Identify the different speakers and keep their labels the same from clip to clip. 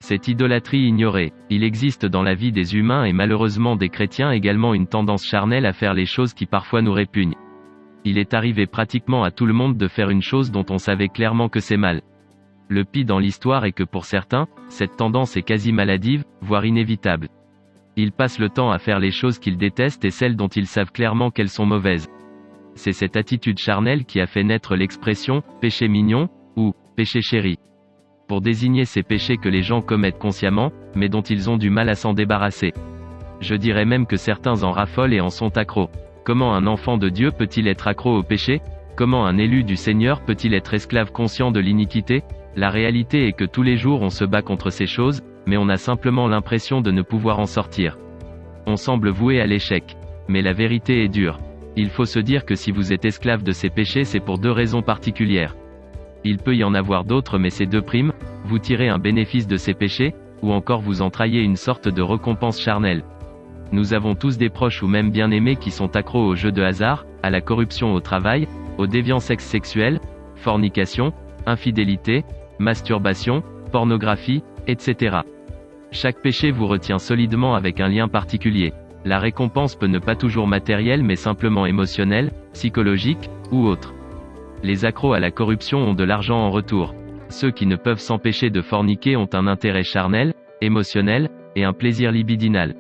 Speaker 1: Cette idolâtrie ignorée. Il existe dans la vie des humains et malheureusement des chrétiens également une tendance charnelle à faire les choses qui parfois nous répugnent. Il est arrivé pratiquement à tout le monde de faire une chose dont on savait clairement que c'est mal. Le pis dans l'histoire est que pour certains, cette tendance est quasi maladive, voire inévitable. Ils passent le temps à faire les choses qu'ils détestent et celles dont ils savent clairement qu'elles sont mauvaises. C'est cette attitude charnelle qui a fait naître l'expression « péché mignon » ou « péché chéri » pour désigner ces péchés que les gens commettent consciemment, mais dont ils ont du mal à s'en débarrasser. Je dirais même que certains en raffolent et en sont accros. Comment un enfant de Dieu peut-il être accro au péché? Comment un élu du Seigneur peut-il être esclave conscient de l'iniquité? La réalité est que tous les jours on se bat contre ces choses, mais on a simplement l'impression de ne pouvoir en sortir. On semble voué à l'échec. Mais la vérité est dure. Il faut se dire que si vous êtes esclave de ces péchés, c'est pour deux raisons particulières. Il peut y en avoir d'autres, mais ces deux primes, vous tirez un bénéfice de ces péchés, ou encore vous entraillez une sorte de récompense charnelle. Nous avons tous des proches ou même bien-aimés qui sont accros aux jeux de hasard, à la corruption au travail, aux déviances sexuelles, fornication, infidélité, masturbation, pornographie, etc. Chaque péché vous retient solidement avec un lien particulier. La récompense peut ne pas toujours matérielle mais simplement émotionnelle, psychologique, ou autre. Les accros à la corruption ont de l'argent en retour. Ceux qui ne peuvent s'empêcher de forniquer ont un intérêt charnel, émotionnel, et un plaisir libidinal.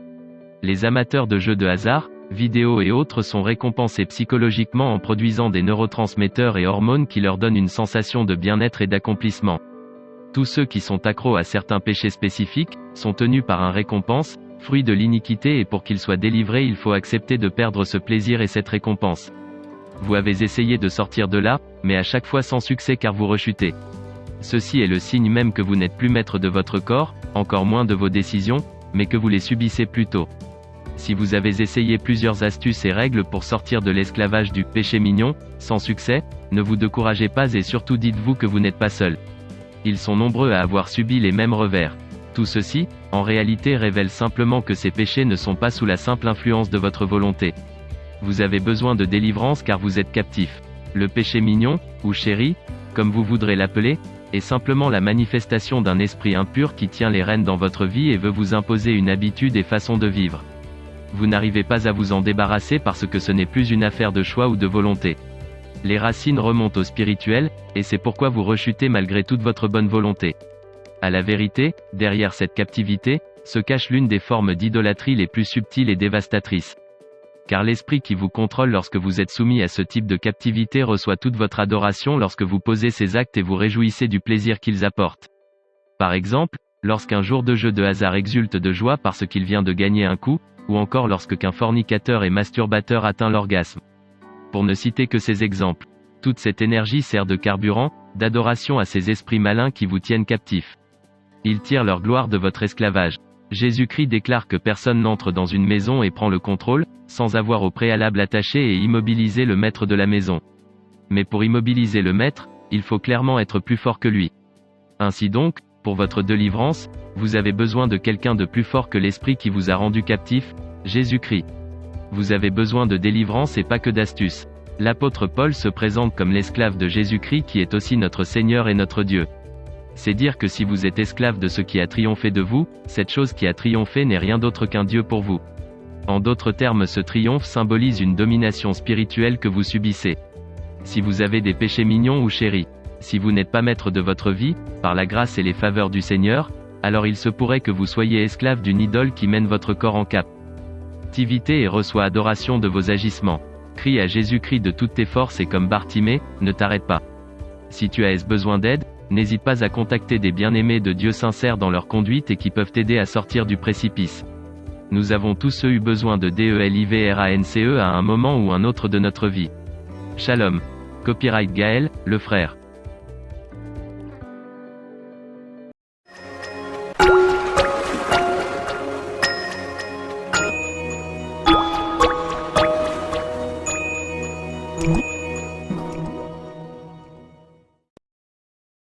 Speaker 1: Les amateurs de jeux de hasard, vidéos et autres sont récompensés psychologiquement en produisant des neurotransmetteurs et hormones qui leur donnent une sensation de bien-être et d'accomplissement. Tous ceux qui sont accros à certains péchés spécifiques, sont tenus par un récompense, fruit de l'iniquité, et pour qu'ils soient délivrés il faut accepter de perdre ce plaisir et cette récompense. Vous avez essayé de sortir de là, mais à chaque fois sans succès car vous rechutez. Ceci est le signe même que vous n'êtes plus maître de votre corps, encore moins de vos décisions, mais que vous les subissez plutôt. Si vous avez essayé plusieurs astuces et règles pour sortir de l'esclavage du péché mignon, sans succès, ne vous découragez pas et surtout dites-vous que vous n'êtes pas seul. Ils sont nombreux à avoir subi les mêmes revers. Tout ceci, en réalité révèle simplement que ces péchés ne sont pas sous la simple influence de votre volonté. Vous avez besoin de délivrance car vous êtes captif. Le péché mignon, ou chéri, comme vous voudrez l'appeler, est simplement la manifestation d'un esprit impur qui tient les rênes dans votre vie et veut vous imposer une habitude et façon de vivre. Vous n'arrivez pas à vous en débarrasser parce que ce n'est plus une affaire de choix ou de volonté. Les racines remontent au spirituel, et c'est pourquoi vous rechutez malgré toute votre bonne volonté. À la vérité, derrière cette captivité, se cache l'une des formes d'idolâtrie les plus subtiles et dévastatrices. Car l'esprit qui vous contrôle lorsque vous êtes soumis à ce type de captivité reçoit toute votre adoration lorsque vous posez ces actes et vous réjouissez du plaisir qu'ils apportent. Par exemple, lorsqu'un jour de jeu de hasard exulte de joie parce qu'il vient de gagner un coup, ou encore lorsqu'un fornicateur et masturbateur atteint l'orgasme. Pour ne citer que ces exemples. Toute cette énergie sert de carburant, d'adoration à ces esprits malins qui vous tiennent captifs. Ils tirent leur gloire de votre esclavage. Jésus-Christ déclare que personne n'entre dans une maison et prend le contrôle, sans avoir au préalable attaché et immobilisé le maître de la maison. Mais pour immobiliser le maître, il faut clairement être plus fort que lui. Ainsi donc, pour votre délivrance, vous avez besoin de quelqu'un de plus fort que l'esprit qui vous a rendu captif, Jésus-Christ. Vous avez besoin de délivrance et pas que d'astuces. L'apôtre Paul se présente comme l'esclave de Jésus-Christ qui est aussi notre Seigneur et notre Dieu. C'est dire que si vous êtes esclave de ce qui a triomphé de vous, cette chose qui a triomphé n'est rien d'autre qu'un Dieu pour vous. En d'autres termes, ce triomphe symbolise une domination spirituelle que vous subissez. Si vous avez des péchés mignons ou chéris, si vous n'êtes pas maître de votre vie, par la grâce et les faveurs du Seigneur, alors il se pourrait que vous soyez esclave d'une idole qui mène votre corps en captivité et reçoit adoration de vos agissements. Crie à Jésus-Christ de toutes tes forces et comme Bartimée, ne t'arrête pas. Si tu as besoin d'aide, n'hésite pas à contacter des bien-aimés de Dieu sincères dans leur conduite et qui peuvent t'aider à sortir du précipice. Nous avons tous eu besoin de délivrance à un moment ou un autre de notre vie. Shalom. Copyright Gaël, le frère.